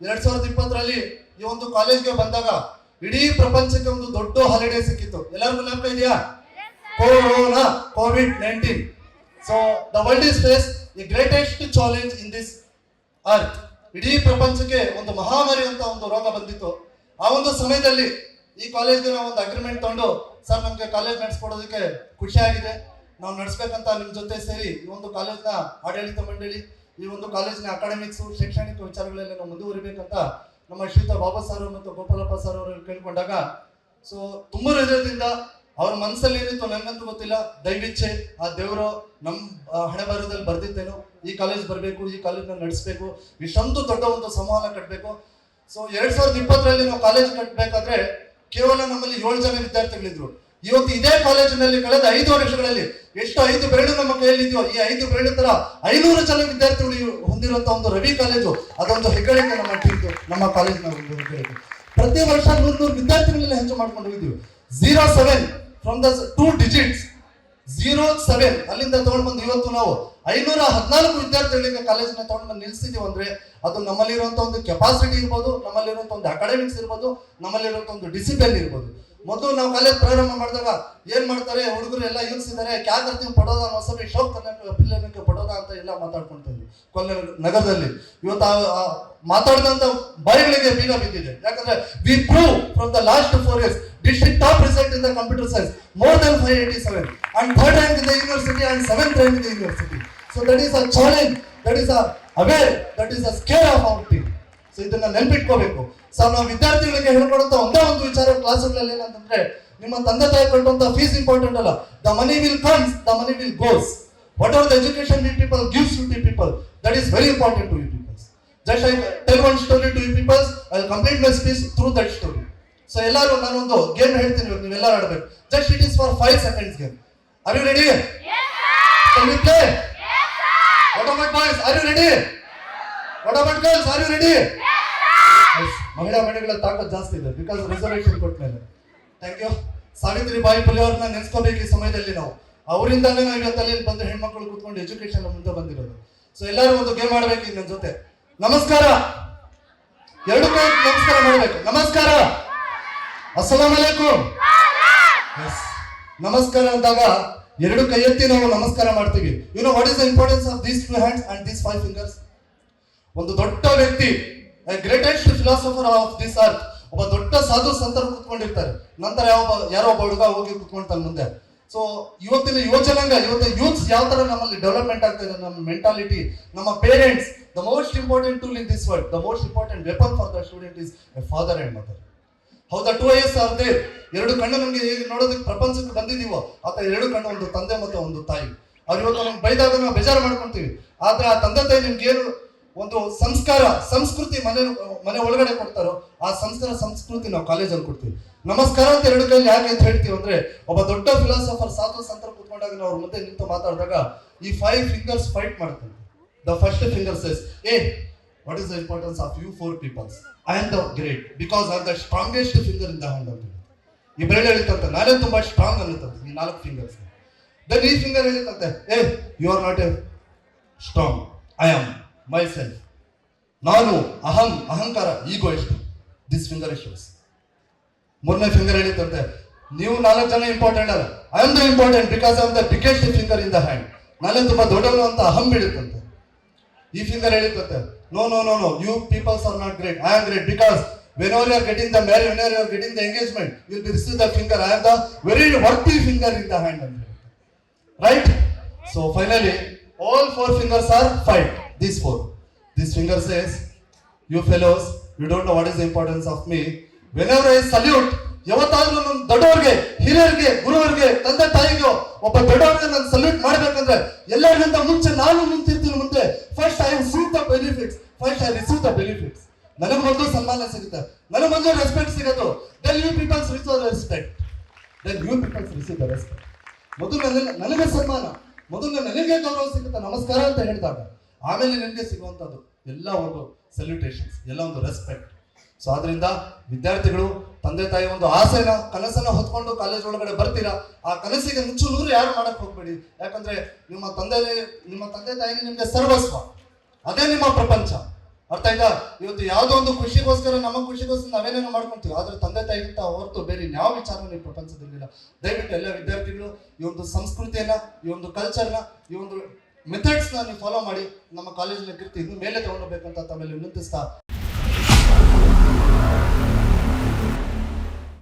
2020ರಲ್ಲಿ ಈ ಒಂದು ಕಾಲೇಜ್ಗೆ ಬಂದಾಗ ಇಡೀ ಪ್ರಪಂಚಕ್ಕೆ ಒಂದು ದೊಡ್ಡ ಹಾಲಿಡೇ ಸಿಕ್ಕಿತ್ತು. ಎಲ್ಲರಿಗೂ ನೆನಪು ಇದೆಯಾ? Corona, COVID-19. So the world is face the greatest challenge in this earth. ಇಡೀ ಪ್ರಪಂಚಕ್ಕೆ ಒಂದು ಮಹಾಮಾರಿ ಅಂತ ಒಂದು ರೋಗ ಬಂದಿತ್ತು. ಆ ಒಂದು ಸಮಯದಲ್ಲಿ ಈ ಕಾಲೇಜ್ಗೆ ನಾವು ಒಂದು ಅಗ್ರಿಮೆಂಟ್ ತಗೊಂಡು, ಸರ್ ನಮ್ಗೆ ಕಾಲೇಜ್ ನಡೆಸ್ಕೊಡೋದಕ್ಕೆ ಖುಷಿ ಆಗಿದೆ, ನಾವು ನಡೆಸ್ಬೇಕಂತ ನಿಮ್ಮ ಜೊತೆ ಸೇರಿ ಈ ಒಂದು ಕಾಲೇಜ್ನ ಆಡಳಿತ ಮಂಡಳಿ, ಈ ಒಂದು ಕಾಲೇಜಿನ ಅಕಾಡೆಮಿಕ್ಸ್, ಶೈಕ್ಷಣಿಕ ವಿಚಾರಗಳೆಲ್ಲ ನಾವು ಮುಂದುವರಿಬೇಕಂತ ನಮ್ಮ ಶ್ರೀಯುತ ಬಾಬಾ ಸರ್ ಮತ್ತು ಗೋಪಾಲಪ್ಪ ಸರ್ ಅವರು ಕೇಳ್ಕೊಂಡಾಗ, ಸೊ ತುಂಬ ಹೃದಯದಿಂದ ಅವ್ರ ಮನಸ್ಸಲ್ಲಿ ಏನಿತ್ತು ನನಗಂತೂ ಗೊತ್ತಿಲ್ಲ, ದೈವಿಚ್ಛೆ, ಆ ದೇವರು ನಮ್ಮ ಹಣೆ ಬರದಲ್ಲಿ ಬರ್ದಿತ್ತೇನೋ, ಈ ಕಾಲೇಜ್ ಬರಬೇಕು, ಈ ಕಾಲೇಜ್ನ ನಡೆಸಬೇಕು, ಇಷ್ಟೊಂದು ದೊಡ್ಡ ಒಂದು ಸಮೂಹನ ಕಟ್ಟಬೇಕು. ಸೊ 2020ರಲ್ಲಿ ನಾವು ಕಾಲೇಜ್ ಕಟ್ಟಬೇಕಾದ್ರೆ ಕೇವಲ ನಮ್ಮಲ್ಲಿ 7 ಜನ ವಿದ್ಯಾರ್ಥಿಗಳಿದ್ರು. ಇವತ್ತು ಇದೇ ಕಾಲೇಜಿನಲ್ಲಿ ಕಳೆದ 5 ವರ್ಷಗಳಲ್ಲಿ ಎಷ್ಟು 5 ಬೆರಳು ನಮ್ಮ ಕೈಯಲ್ಲಿದೆಯೋ, ಈ 5 ಬೆರಳು ತರ 500 ಜನ ವಿದ್ಯಾರ್ಥಿಗಳು ಹೊಂದಿರುವಂತ ಒಂದು ರವಿ ಕಾಲೇಜು, ಅದೊಂದು ಹೆಗ್ಗಳಿಕೆ ನಮ್ಮ ಟೀಮ್ದು, ನಮ್ಮ ಕಾಲೇಜಿನ ಒಂದು ಹೆಗ್ಗಳಿಕೆ. ಪ್ರತಿ ವರ್ಷ 100 ವಿದ್ಯಾರ್ಥಿಗಳೆಲ್ಲ ಹೆಚ್ಚು ಮಾಡ್ಕೊಂಡು ಹೋಗಿದ್ದೀವಿ. 07 ಫ್ರಮ್ ದ 2 ಡಿಜಿಟ್ಸ್ 07 ಅಲ್ಲಿಂದ ತಗೊಂಡು ಬಂದು ಇವತ್ತು ನಾವು 514 ವಿದ್ಯಾರ್ಥಿಗಳಿಗೆ ಕಾಲೇಜಿನ ತಗೊಂಡು ಬಂದು ನಿಲ್ಸಿದೀವಿ. ಅಂದ್ರೆ ಅದು ನಮ್ಮಲ್ಲಿರುವಂತ ಒಂದು ಕೆಪಾಸಿಟಿ ಇರ್ಬೋದು, ನಮ್ಮಲ್ಲಿರುವಂತ ಒಂದು ಅಕಾಡೆಮಿಕ್ಸ್ ಇರ್ಬೋದು, ನಮ್ಮಲ್ಲಿರುವಂತ ಒಂದು ಡಿಸಿಪ್ಲಿನ್ ಇರ್ಬೋದು. ಮೊದಲು ನಾವು ಕಾಲೇಜ್ ಪ್ರಾರಂಭ ಮಾಡಿದಾಗ ಏನ್ ಮಾಡ್ತಾರೆ, ಹುಡುಗರು ಎಲ್ಲ ಯೂಸ್ ಇದ್ದಾರೆ, ಕ್ಯಾ ಕರ್ತೀವಿ ಪಡೋದ ಮೊಸಬಿ ಶೋಕ್ ಪಿಲ್ಲನಕ್ಕೆ ಪಡೋದ ಅಂತ ಎಲ್ಲ ಮಾತಾಡ್ಕೊಂತ ಇದ್ವಿ ಕೊಲ್ಲ ನಗರದಲ್ಲಿ. ಇವತ್ತು ಮಾತಾಡಿದಂತ ಬಾಯಿಗಳಿಗೆ ಬೀಗ ಬಿದ್ದಿದೆ. ಯಾಕಂದ್ರೆ we prove from the last 4 years district top result in the computer science, more than 587, and 3rd rank in the university and 7th rank in the university. So that is a challenge, that is a aware, that is a scare of our team. So ಇದನ್ನ ನೆನ್ಪಿಟ್ಕೋಬೇಕು. So ನಾವು ವಿದ್ಯಾರ್ಥಿಗಳಿಗೆ ಹೇಳ್ಕೊಡುವಂತ ಒಂದೇ ಒಂದು ವಿಚಾರ ಕ್ಲಾಸ್ಗಳಲ್ಲಿ ಏನಂತಂದ್ರೆ, ನಿಮ್ಮ ತಂದೆ ತಾಯಿ ಕಟ್ಟುವಂತ ಫೀಸ್ ಇಂಪಾರ್ಟೆಂಟ್ ಅಲ್ಲ. The money will comes, the money will goes. What are the education we people gives to the people, that is very important to you peoples. Just I tell one story to you peoples, I will complete my speech through that story. So ಎಲ್ಲರೂ ನಾನೊಂದು game ಹೇಳ್ತೀನಿ, ನೀವೆಲ್ಲರೂ ಆಡಬೇಕು. Just it is for 5 seconds game. Are you ready? Can we play? What about boys? Are you ready? What about girls? Are you ready? ಮಹಿಳಾ ಮಂಡಳಿಗಳ ತಾಕತ್ ಜಾಸ್ತಿ ಇದೆ, ಬಿಕಾಸ್ ರಿಸರ್ವೇಶನ್ ಕೊಟ್ಟ ಮೇಲೆ. Thank you. ಸಾವಿತ್ರಿ ಬಾಯಿ ಫುಲೆ ಅವ್ರನ್ನ ನೆನೆಸ್ಕೋಬೇಕು ಈ ಸಮಯದಲ್ಲಿ. ನಾವು ಅವರಿಂದಾನೇ ನಾವು ಇವತ್ತಲ್ಲಿ ಬಂದು ಹೆಣ್ಮಕ್ಳು ಕೂತ್ಕೊಂಡು ಎಜುಕೇಶನ್ ಮುಂದೆ ಬಂದಿರೋದು. ಸೊ ಎಲ್ಲರೂ ಒಂದು ಗೇಮ್ ಆಡ್ಬೇಕು ನನ್ನ ಜೊತೆ. ನಮಸ್ಕಾರ, 2 ಕೈ ನಮಸ್ಕಾರ ಮಾಡಬೇಕು. ನಮಸ್ಕಾರ, ಅಸ್ಸಲಾಂ ಅಲೈಕುಂ. ನಮಸ್ಕಾರ ಅಂದಾಗ 2 ಕೈ ಎತ್ತಿ ನಾವು ನಮಸ್ಕಾರ ಮಾಡ್ತೀವಿ. You know what is the importance of these 2 hands and these 5 fingers? ಒಂದು ದೊಡ್ಡ ವ್ಯಕ್ತಿ, greatest philosopher of this earth, ಒಬ್ಬ ದೊಡ್ಡ ಸಾಧು ಸಂತರು ಕುತ್ಕೊಂಡಿರ್ತಾರೆ. ನಂತರ ಯಾರೋ ಒಬ್ಬ ಹುಡುಗ ಹೋಗಿ ಕುತ್ಕೊಂತಾನೆ ಮುಂದೆ. ಸೊ ಇವತ್ತಿನ ಯುವಜನಾಂಗ, ಇವತ್ತಿನ ಯೂತ್ಸ್ ಯಾವ ತರ ನಮ್ಮಲ್ಲಿ ಡೆವಲಪ್ಮೆಂಟ್ ಆಗ್ತಾ ಇದೆ, ನಮ್ಮ ಮೆಂಟಾಲಿಟಿ, ನಮ್ಮ parents, the most important tool in this world, the most important weapon for the student is A father and mother. ಹೌದಾ? 2 eyes are there. 2 ಕಣ್ಣು ನಮ್ಗೆ ಹೇಗೆ ನೋಡೋದಕ್ಕೆ ಪ್ರಪಂಚಕ್ಕೆ ಬಂದಿದೀವೋ ಆತ 2 ಕಣ್ಣು, ಒಂದು ತಂದೆ ಮತ್ತು ಒಂದು ತಾಯಿ. ಅವ್ರು ಇವತ್ತು ನಮ್ಗೆ ಬೈದಾಗ ನಾವು ಬೇಜಾರು ಮಾಡ್ಕೊಂತೀವಿ. ಆದ್ರೆ ಆ ತಂದೆ ತಾಯಿ ನಿಮ್ಗೆ ಏನು ಒಂದು ಸಂಸ್ಕಾರ, ಸಂಸ್ಕೃತಿ ಮನೆ ಒಳಗಡೆ ಕೊಡ್ತಾರೋ, ಆ ಸಂಸ್ಕೃತಿ ನಾವು ಕಾಲೇಜಲ್ಲಿ ಕೊಡ್ತೀವಿ. ನಮಸ್ಕಾರ ಅಂತ 2 ಕೈಲಿ ಯಾಕೆ ಅಂತ ಹೇಳ್ತೀವಿ ಅಂದ್ರೆ, ಒಬ್ಬ ದೊಡ್ಡ ಫಿಲಾಸಫರ್ ಸಾಧು ಸಂತರ ಕೂತ್ಕೊಂಡಾಗ ನಾವು ಅವ್ರ ಮುಂದೆ ನಿಂತು ಮಾತಾಡಿದಾಗ ಈ 5 fingers ಫೈಟ್ ಮಾಡ್ತಾರೆ. ದ ಫಸ್ಟ್ ಫಿಂಗರ್ ಸೇಸ್, ಏ what is the importance of you 4 people? I am the great because I am the strongest finger in the hand of you. ಈ ಬೆರಳು ಹೇಳಿತಂತೆ ನಾನೇ ತುಂಬಾ ಸ್ಟ್ರಾಂಗ್ ಅನ್ನುತ್ತಂತೆ ಈ 4 fingers. ದೆನ್ ಈ finger ಹೇಳಿತಂತೆ, ಏ you are not a strong, I am myself. ನಾನು ಅಹಂಕಾರ, ಈಗೋ ಎಷ್ಟು, ದಿಸ್ ಫಿಂಗರ್ ಶೋಸ್. 3ನೇ ಫಿಂಗರ್ ಹೇಳಿತಂತೆ, ನೀವು 4 ಜನ ಇಂಪಾರ್ಟೆಂಟ್ ಅಲ್ಲ, I am the important because I am the biggest finger in the hand. ನಾನೇ ತುಂಬಾ ದೊಡ್ಡವನು ಅಂತ ಅಹಂ ಬೀಳುತ್ತಂತೆ. ಈ ಫಿಂಗರ್ ಹೇಳಿತಂತೆ, no, you peoples are not great, I am great because whenever you are getting the marriage, whenever you are getting the engagement, you will be receiving the finger, I am the very worthy finger in the hand. Right? So finally all 4 fingers are fight. These 4, this finger says, you fellows, you don't know what is the importance of me. Whenever I salute, ಯಾವತ್ತಾದ್ರೂ ನಮ್ಮ ದೊಡ್ಡವ್ರಿಗೆ, ಹಿರಿಯರಿಗೆ, ಗುರುವರಿಗೆ, ತಂದೆ ತಾಯಿಗೆ, ಒಬ್ಬ ದೊಡ್ಡವ್ರಿಗೆ ನಾನು salute ಮಾಡ್ಬೇಕಂದ್ರೆ ಎಲ್ಲರಿಗಿಂತ ಮುಂಚೆ ನಾನು ನಿಂತಿರ್ತೀನಿ ಮುಂದೆ. First I receive the benefits. ನನಗೆ ಮೊದಲು ಸನ್ಮಾನ ಸಿಗುತ್ತೆ, ನನಗೆ ಮೊದಲು ರೆಸ್ಪೆಕ್ಟ್ ಸಿಗೋದು. Then you peoples receive the respect. ಮೊದಲು ನನಗೆ ಸನ್ಮಾನ, ಮೊದಲು ನನಗೆ ಗೌರವ ಸಿಗುತ್ತೆ ನಮಸ್ಕಾರ ಅಂತ ಹೇಳಿದಾಗ, ಆಮೇಲೆ ನನಗೆ ಸಿಗುವಂಥದ್ದು ಎಲ್ಲ ಒಂದು ಸಲ್ಯೂಟೇಷನ್ಸ್, ಎಲ್ಲ ಒಂದು ರೆಸ್ಪೆಕ್ಟ್. ಸೊ ಆದ್ರಿಂದ ವಿದ್ಯಾರ್ಥಿಗಳು ತಂದೆ ತಾಯಿ ಒಂದು ಆಸೆನ, ಕನಸನ್ನ ಹೊತ್ಕೊಂಡು ಕಾಲೇಜ್ ಒಳಗಡೆ ಬರ್ತೀರಾ. ಆ ಕನಸಿಗೆ ನುಚ್ಚು ನೂರು ಯಾರು ಮಾಡಕ್ ಹೋಗ್ಬೇಡಿ. ಯಾಕಂದ್ರೆ ನಿಮ್ಮ ತಂದೆ ತಾಯಿಗೆ ನಿಮ್ಗೆ ಸರ್ವಸ್ವ, ಅದೇ ನಿಮ್ಮ ಪ್ರಪಂಚ. ಅರ್ಥ ಆಯ್ತಾ? ಇವತ್ತು ಯಾವುದೋ ಒಂದು ಖುಷಿಗೋಸ್ಕರ ನಮ್ಮ ಖುಷಿಗೋಸ್ಕರ ನಾವೇನೇನೋ ಮಾಡ್ಕೊಂತೀವಿ, ಆದ್ರೆ ತಂದೆ ತಾಯಿಗಿಂತ ಹೊರತು ಬೇರೆ ಯಾವ ವಿಚಾರನೂ ಈ ಪ್ರಪಂಚದಲ್ಲಿಲ್ಲ. ದಯವಿಟ್ಟು ಎಲ್ಲ ವಿದ್ಯಾರ್ಥಿಗಳು ಈ ಒಂದು ಸಂಸ್ಕೃತಿಯನ್ನ, ಈ ಒಂದು ಕಲ್ಚರ್ನ, ಈ ಒಂದು ಮೆಥಡ್ಸ್ನ ನೀವು ಫಾಲೋ ಮಾಡಿ ನಮ್ಮ ಕಾಲೇಜಿನ ಕೀರ್ತಿ ಇನ್ನೂ ಮೇಲೆ ತಗೊಂಡೋಗ್ಬೇಕಂತ ತಮ್ಮಲ್ಲಿ ವಿನಂತಿಸ್ತಾ